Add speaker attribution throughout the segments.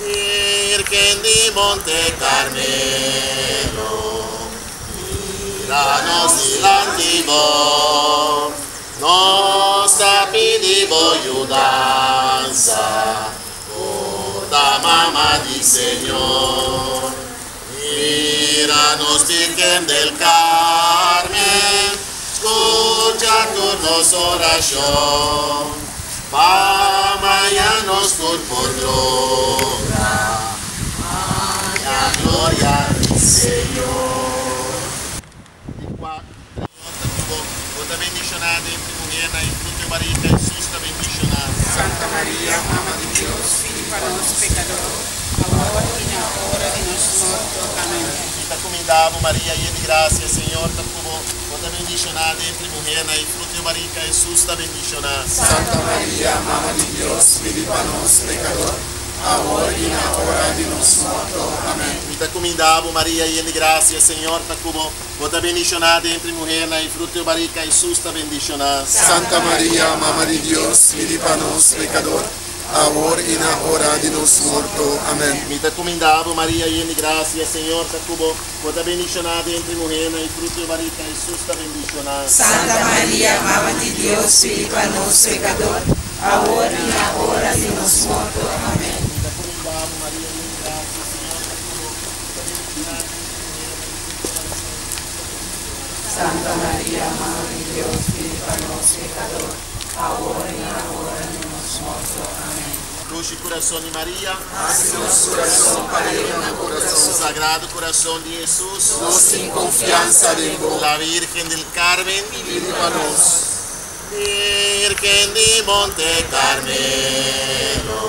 Speaker 1: Virgen di Monte Carmelo, miranos dilanti vo, nostra pidivo ayudanza, da mamá di Señor. Míranos, Virgen del Carmen, escucha turnos oración, pamayanos por gloria, la gloria del Señor. Di qua, vota bendicionada entre mujer y fruto de barriga Jesús está bendicionado.
Speaker 2: Santa María, Mamá de Dios, pide para los pecadores, ahora y en la hora de nuestra muerte. Amén.
Speaker 1: Y te encomendamos, María, llena de gracia, Señor, te tuvo, vota bendicionada entre mujer y fruto de barriga Jesús está bendicionado.
Speaker 3: Santa María, Mamá de Dios, pide para los pecadores, ahora y en la hora de nuestra muerte. Amén.
Speaker 1: Y te encomendamos, María, llena de gracia, Señor, te tuvo, vota bendicionada entre mujer y fruto de barriga Jesús está bendicionado.
Speaker 3: Santa María, Mamá de Dios, pide para los pecadores, ahora y en la hora de nuestra muerte. Amén.
Speaker 1: Y te encomendamos, María, llena de gracia, Señor, te tuvo, vota bendicionada entre mujer y fruto de barriga Jesús está bendicionado.
Speaker 2: Santa María, Mamá de Dios, pide para los pecadores, ahora y en la hora de nuestra muerte. Amén.
Speaker 1: Y te encomendamos, María, llena de gracia, Señor, te tuvo, vota bendicionada entre mujer y fruto de barriga
Speaker 2: Santa María, Mamá de Dios, pide para los pecadores, ahora y en la hora de nuestra muerte. Amén.
Speaker 1: Cruz y corazón de María,
Speaker 3: Haznos corazón para ir en el corazón,
Speaker 1: Sagrado Corazón de Jesús,
Speaker 3: sin confianza de vos,
Speaker 1: la Virgen del Carmen,
Speaker 3: pide para nos.
Speaker 1: Virgen de Monte Carmelo,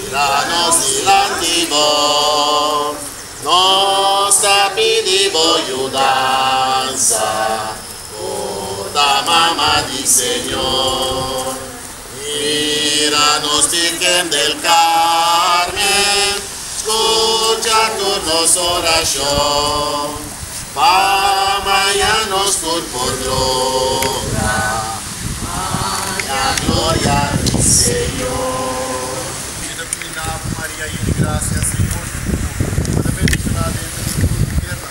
Speaker 1: míranos dilanti vo, nostra pidivo ayudanza, da mamá di Señor. Míranos, Virgen del Carmen, escucha turnos oración, pamayanos por gloria, la gloria del Señor. Y te encomendamos, María, llena de gracia, Señor, te bendicionada entre tierra,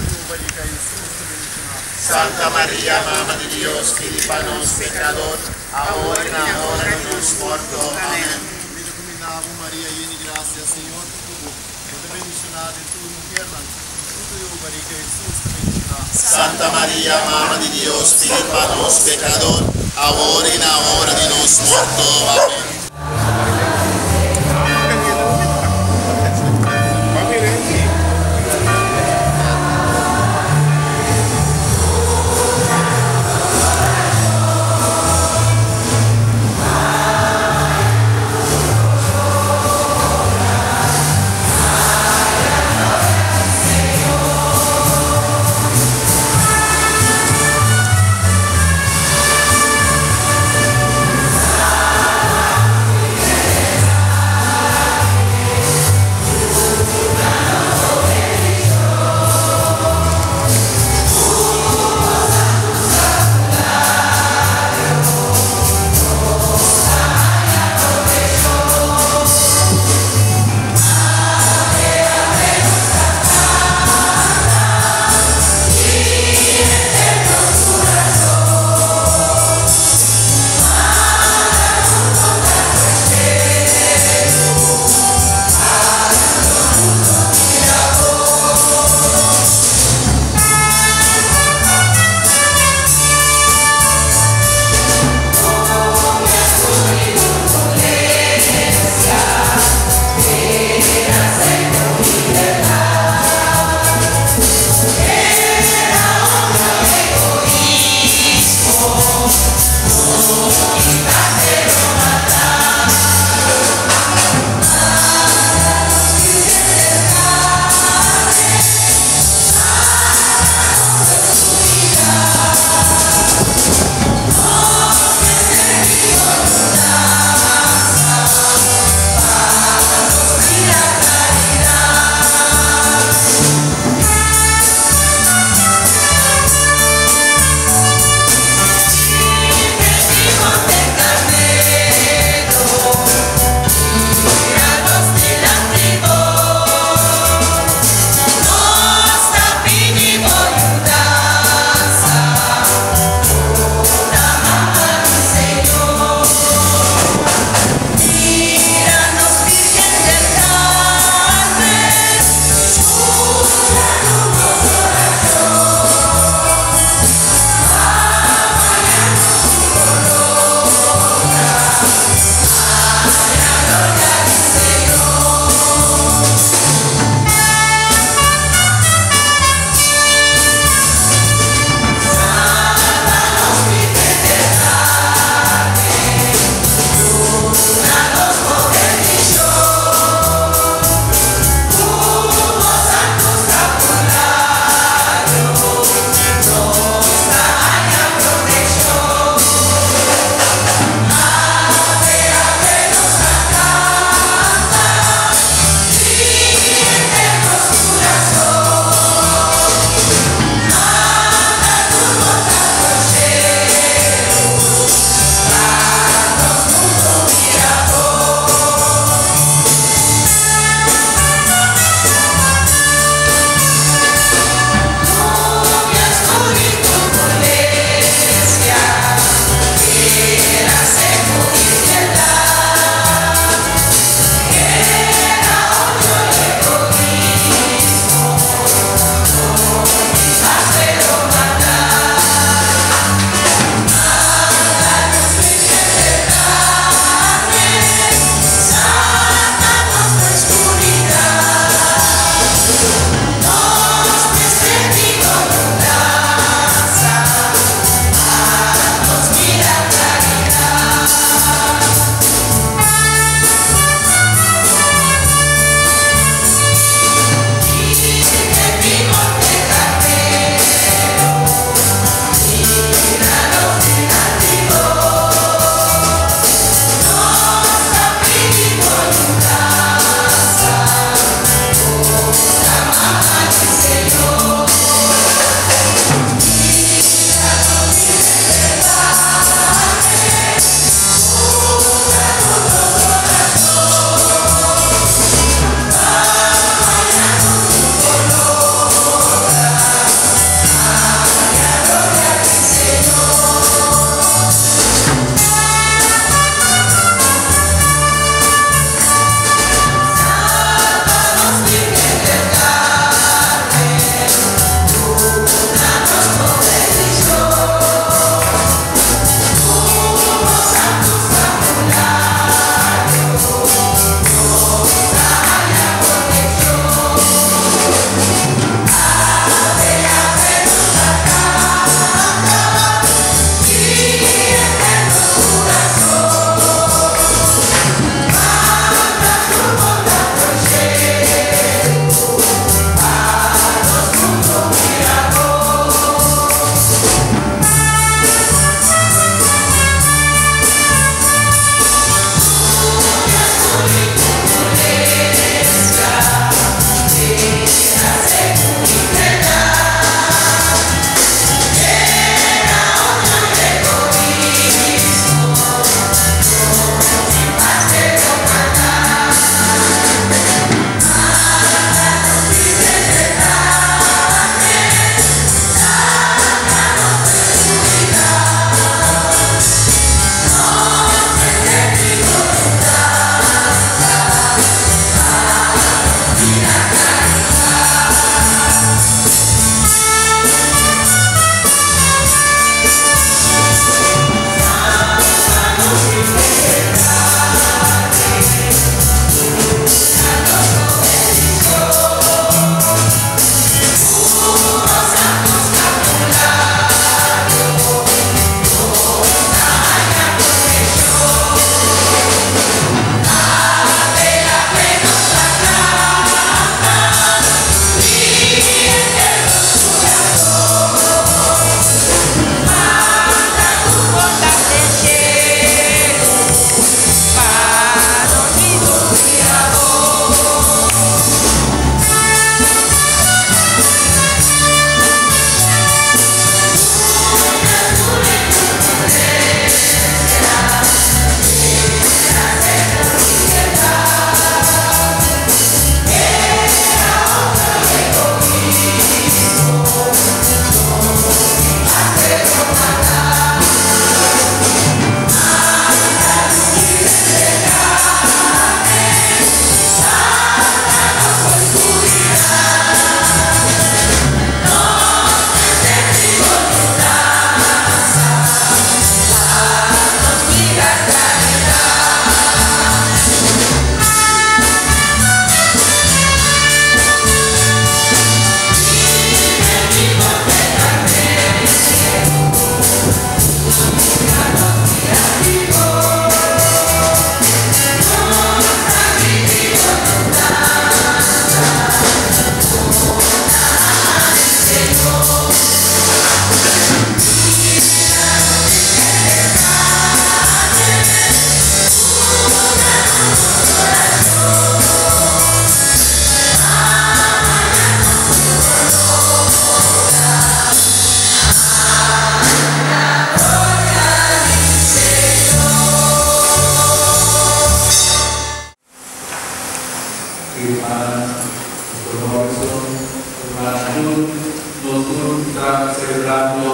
Speaker 1: tu barriga Jesús te bendicionado. Santa María, Mamá de Dios, pide para los pecadores, ahora y en la hora de nuestra muerte. Amén. Y te encomendamos, María, llena de gracia, Señor, te bendicionada entre tu tierra, fruto de tu barriga Jesús te bendicionado. Santa María, Mamá de Dios, pide para los pecadores, ahora y en la hora de nuestra muerte. Amén.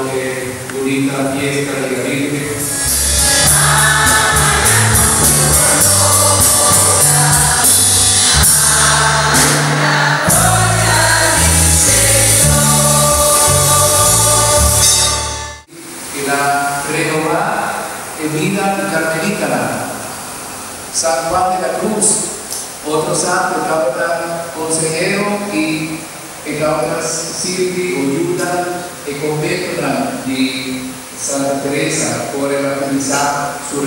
Speaker 4: durante la fiesta de la Virgen. Que la renovada vida carmelita, San Juan de la Cruz, otro santo que ahora consejero y que ahora sirve o ayuda el convento de Santa Teresa por evangelizar su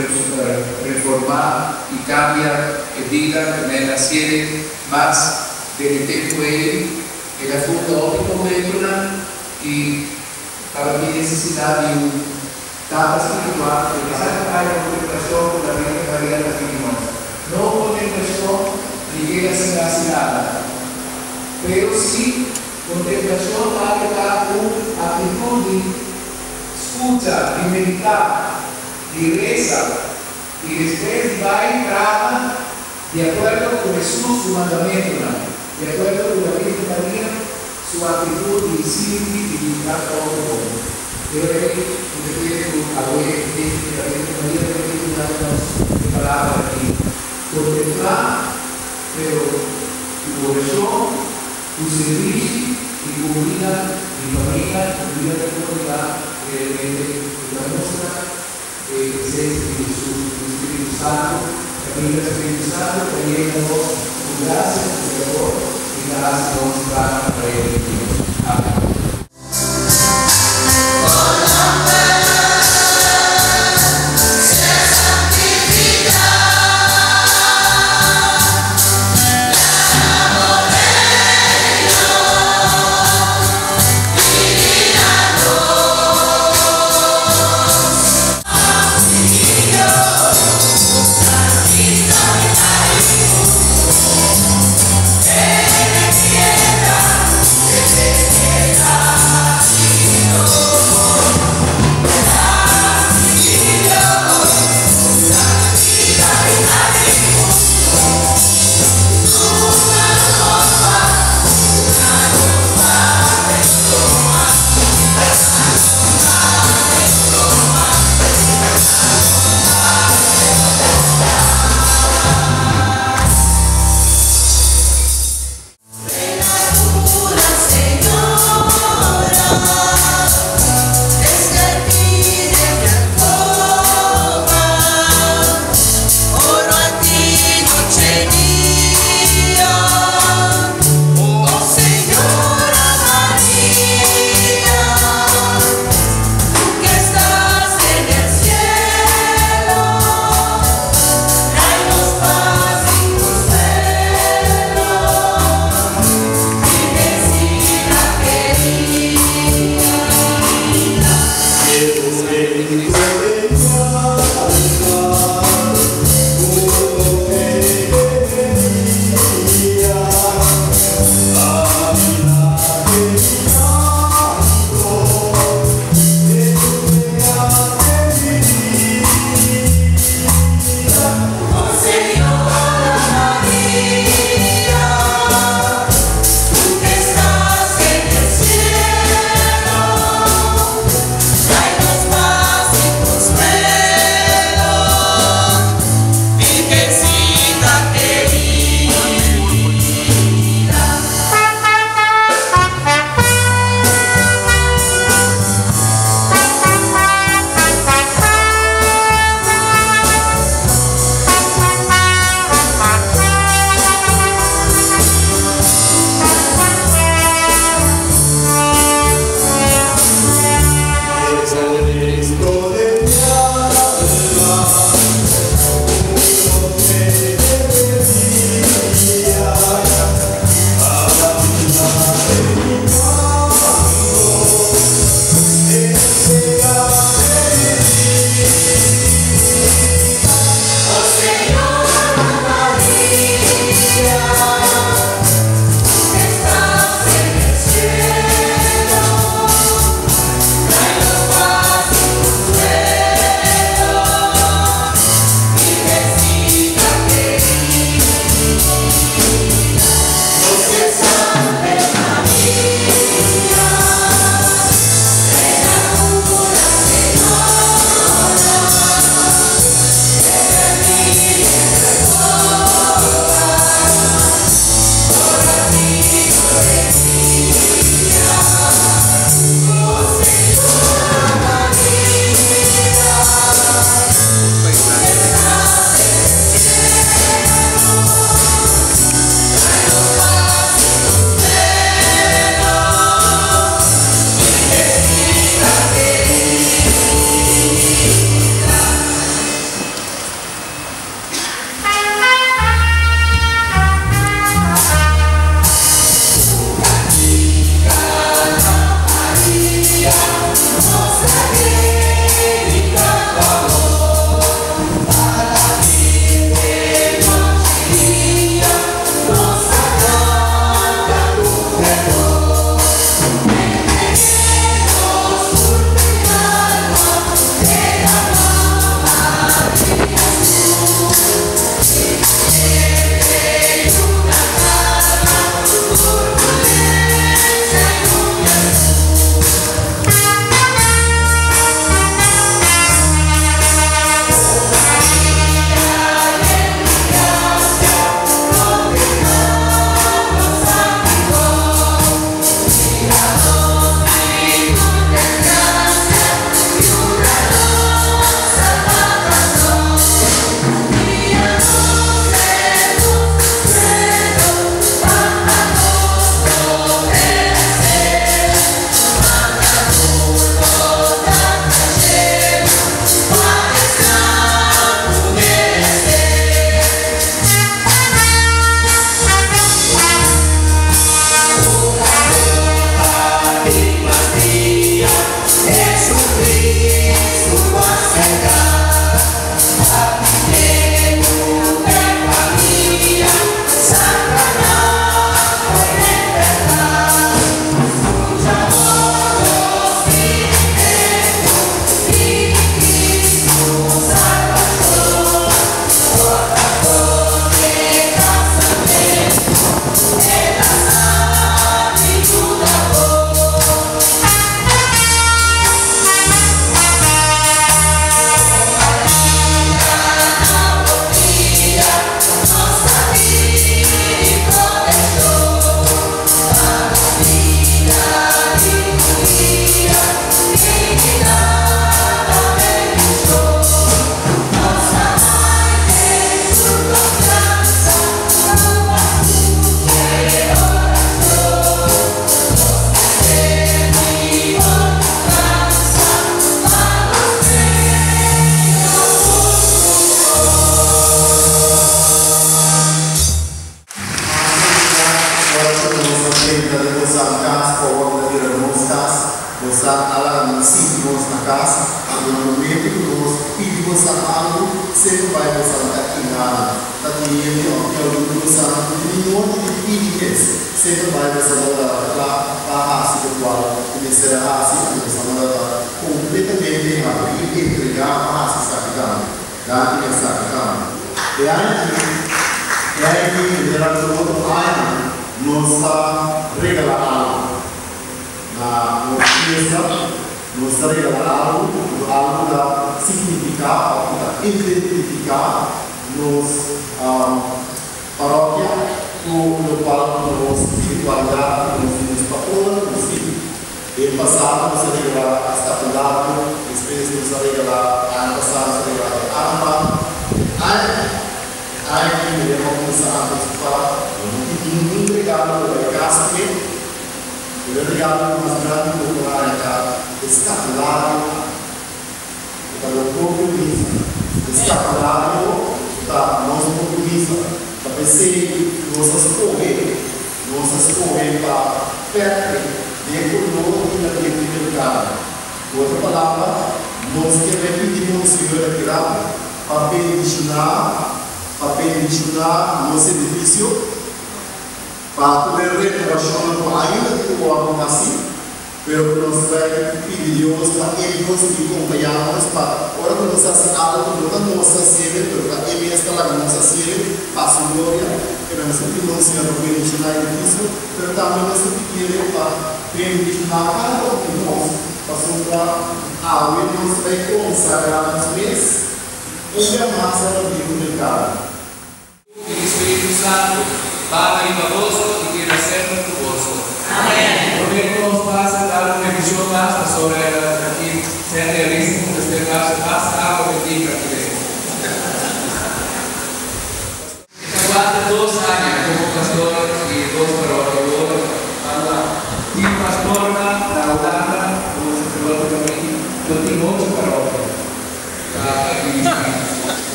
Speaker 4: reformar y cambiar de vida en la sede más del tiempo de la funda otro convento y para mi necesidad de un etapa espiritual que salga la contemplación con la Virgen María de la Figurona. No contemplación ni llega a ser nada, pero sí contemplación para dar una actitud de escucha, de meditar, de reza, y después va a entrar de acuerdo con Jesús, su mandamiento, de acuerdo con la Virgen María, su actitud de discípulo y de todo el mundo. Pero a hoy la Virgen María tiene una palabra aquí. Contemplar, pero tu oración, tu servicio y tu vida, mi familia, tu vida de comunidad, realmente la nuestra presencia de Jesús, el Espíritu Santo, también el Espíritu Santo, también nos gracias, por favor, y gracias para el Dios. Amén.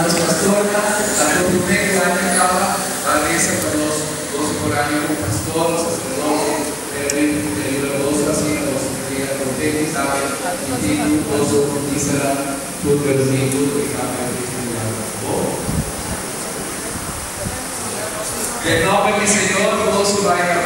Speaker 4: hermanos pastor, tanto primero que año acaba, agradece por los 12 por año como pastor, los sacerdotes, el los así, los que protegen, saben, y tu gozo, y será tu perdido, y cada vez que el nombre del Señor, todo su vaina.